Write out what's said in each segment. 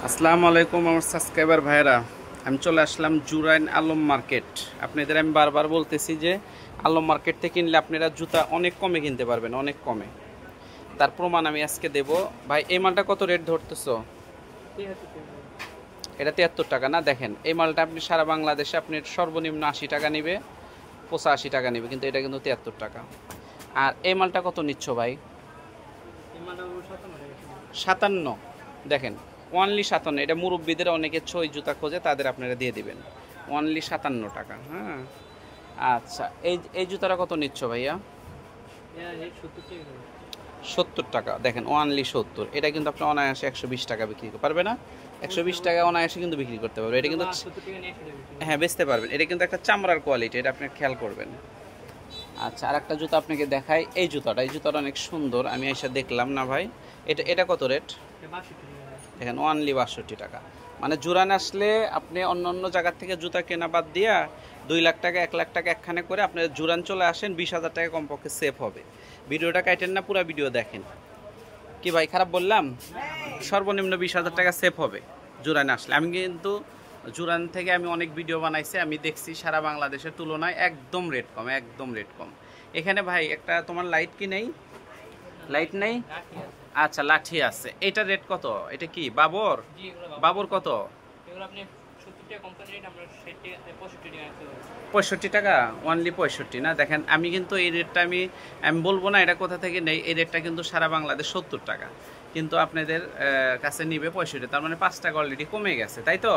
আসসালামু আলাইকুম আমার সাবস্ক্রাইবার ভাইরা, আমি চলে আসলাম জুরাইন আলম মার্কেট। আপনাদের আমি বারবার বলতেছি যে আলম মার্কেট থেকে কিনলে আপনারা জুতা অনেক কমে কিনতে পারবেন, অনেক কমে। তার প্রমাণ আমি আজকে দেব। ভাই এই মালটা কত রেট ধরতেছো? এটা 73 টাকা না? দেখেন এই মালটা আপনি সারা বাংলাদেশে আপনি সর্বনিম্ন 80 টাকা নেবে, 85 টাকা নেবে, কিন্তু এটা কিন্তু 73 টাকা। আর এই মালটা কত নিচ্ছ ভাই? 57। দেখেন ওনলি 57, এটা মুরব্বীদের অনেকে ছয় জুতা খোঁজে, তাদের আপনারা দিয়ে দিবেন ওনলি 57 টাকা। হ্যাঁ আচ্ছা, এই এই জুতাটা কত নিচ্ছ ভাইয়া? 70 টাকা। দেখেন ওনলি 70, এটা কিন্তু আপনি অনায়াসে 120 টাকা বিক্রি করতে পারবে না? 120 টাকা অনায়াসে কিন্তু বিক্রি করতে পারবে। এটা কিন্তু হ্যাঁ বেচতে পারবেন। এটা কিন্তু একটা চামড়ার কোয়ালিটি, এটা আপনি খেয়াল করবেন। আচ্ছা, আর একটা জুতা আপনাকে দেখাই। এই জুতাটা অনেক সুন্দর, আমি এসে দেখলাম না ভাই। এটা এটা কত রেট? দেখেন ওনলি 62 টাকা। মানে জুরান আসলে আপনি অন্য অন্য জায়গার থেকে জুতা কেনা বাদ দিয়া 2 লাখ টাকা 1 লাখ টাকা একখানে করে আপনি জুরান চলে আসেন, 20,000 টাকা কমপক্ষে সেভ হবে। ভিডিওটা কাটেন না, পুরো ভিডিও দেখেন। কি ভাই খারাপ বললাম? সর্বনিম্ন 20,000 টাকা সেভ হবে জুরানে আসলে। আমি কিন্তু জুরান থেকে আমি অনেক ভিডিও বানাইছি, আমি দেখছি সারা বাংলাদেশের তুলনায় একদম রেট কম, একদম রেট কম। এখানে ভাই একটা তোমার লাইট কি নেই? লাইট নেই? আচ্ছা লাঠি আছে। এটা রেট কত? এটা কি বাবর? বাবর কত? 65 টাকা। ওনলি 65 না? দেখেন আমি কিন্তু এই রেটটা আমি আমি বলবো না এটা কোথা থেকে নেই। এই রেটটা কিন্তু সারা বাংলাদেশ 70 টাকা, কিন্তু আপনাদের কাছে নিবে 65। তার মানে 5 টাকা অলরেডি কমে গেছে, তাই তো?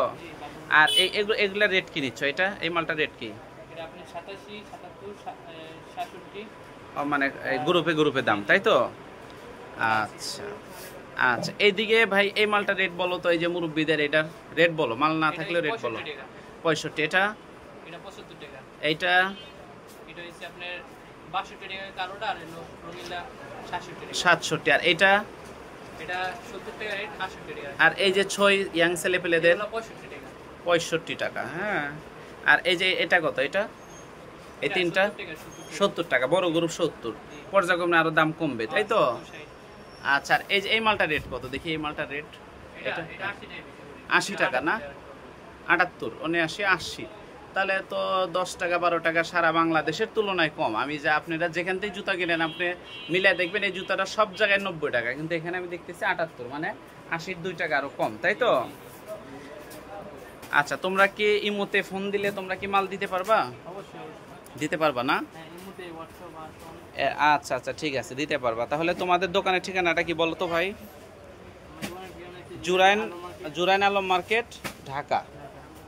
আর এই এগুলা রেট কি নিচ্ছ? এটা এই মালটা রেট কি? মানে গ্রুপে গ্রুপে দাম, তাই তো? আচ্ছা আচ্ছা, এইদিকে ভাই এই মালটা রেট বলো তো, এই যে মুরব্বীদের এটার রেট বলো, মাল না থাকলেও রেট বলো। 65। এটা এইটা 67। আর এটা আর এই যে ছয় ইয়াং ছেলে পেলেদের 65 টাকা। হ্যাঁ, আর এই যে এটা কত? এটা এই তিনটা 70 টাকা। বড় গ্রুপ 70, পর্যায়ক্রমে আরো দাম কমবে, তাই তো? আচ্ছা, আর এই যে এই মালটা রেট কত দেখি? এই মালটার রেট এটা 80 টাকা না? 78, 79, 80। তাহলে তো 10 টাকা 12 টাকা সারা বাংলাদেশের তুলনায় কম। আমি যে আপনারা যেখান থেকে জুতা কিনেন আপনি মিলাই দেখবেন এই জুতাটা সব জায়গায় 90 টাকা, কিন্তু এখানে আমি দেখতেছি 78, মানে 80 2 টাকা আরো কম, তাই তো? আচ্ছা, তোমরা কি ইমোতে ফোন দিলে তোমরা কি মাল দিতে পারবা? দিতে পারবা না? আচ্ছা আচ্ছা ঠিক আছে, দিতে পারবা। তাহলে তোমাদের দোকানের ঠিকানাটা কি বলো তো ভাই? জুরাইন জুরাইন আলম মার্কেট, ঢাকা,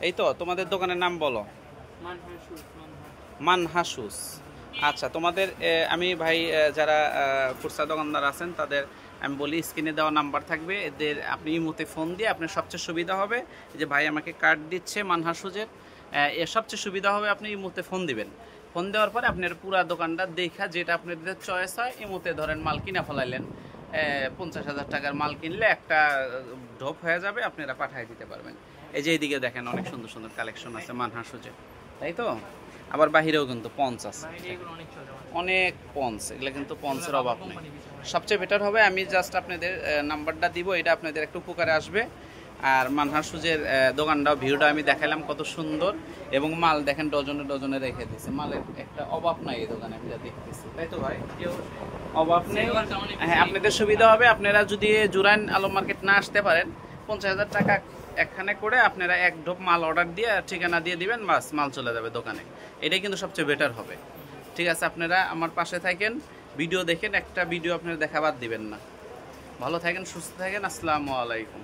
এই তো? তোমাদের দোকানের নাম বলো। মানহাসুস। আচ্ছা, তোমাদের আমি ভাই যারা খুচরা দোকানদার আছেন তাদের আমি বলি, স্ক্রিনে দেওয়া নাম্বার থাকবে, এদের আপনি ইমোতে ফোন দিয়ে আপনার সবচেয়ে সুবিধা হবে যে ভাই আমাকে কার্ড দিচ্ছে মানহাসুজের, এর সবচেয়ে সুবিধা হবে আপনি ইমোতে ফোন দিবেন। ফোন দেওয়ার পরে আপনার পুরা দোকানটা দেখা যেটা আপনাদের চয়েস হয়, ইমোতে ধরেন মাল কিনা ফেলাইলেন, 50,000 টাকার মাল কিনলে একটা ঢোপ হয়ে যাবে, আপনারা পাঠিয়ে দিতে পারবেন। এই যে এইদিকে দেখেন অনেক সুন্দর সুন্দর কালেকশন আছে মানহাসুজে, তাই তো? আবার বাহিরেও কিন্তু পঞ্চ আছে, অনেক পঞ্চ, এগুলো কিন্তু পঞ্চের অভাব নেই। সবচেয়ে বেটার হবে আমি জাস্ট আপনাদের নাম্বারটা দিব, এটা আপনাদের একটু উপকারে আসবে। আর মানহাসুজের দোকানটাও ভিউটা আমি দেখালাম কত সুন্দর, এবং মাল দেখেন ডজনে ডজনে রেখে দিয়েছে। মালের একটা অভাব নাই এই দোকানে, আমি যা দেখতেছি, তাই তো ভাই? অভাব নেই। হ্যাঁ, আপনাদের সুবিধা হবে। আপনারা যদি জুরাইন আলম মার্কেট না আসতে পারেন, 50,000 টাকা একখানে করে আপনারা এক ঢোপ মাল অর্ডার দিয়ে ঠিকানা দিয়ে দিবেন, বাস মাল চলে যাবে দোকানে। এটাই কিন্তু সবচেয়ে বেটার হবে। ঠিক আছে, আপনারা আমার পাশে থাকেন, ভিডিও দেখেন, একটা ভিডিও আপনারা দেখা বাদ দিবেন না। ভালো থাকেন, সুস্থ থাকেন। আসসালামু আলাইকুম।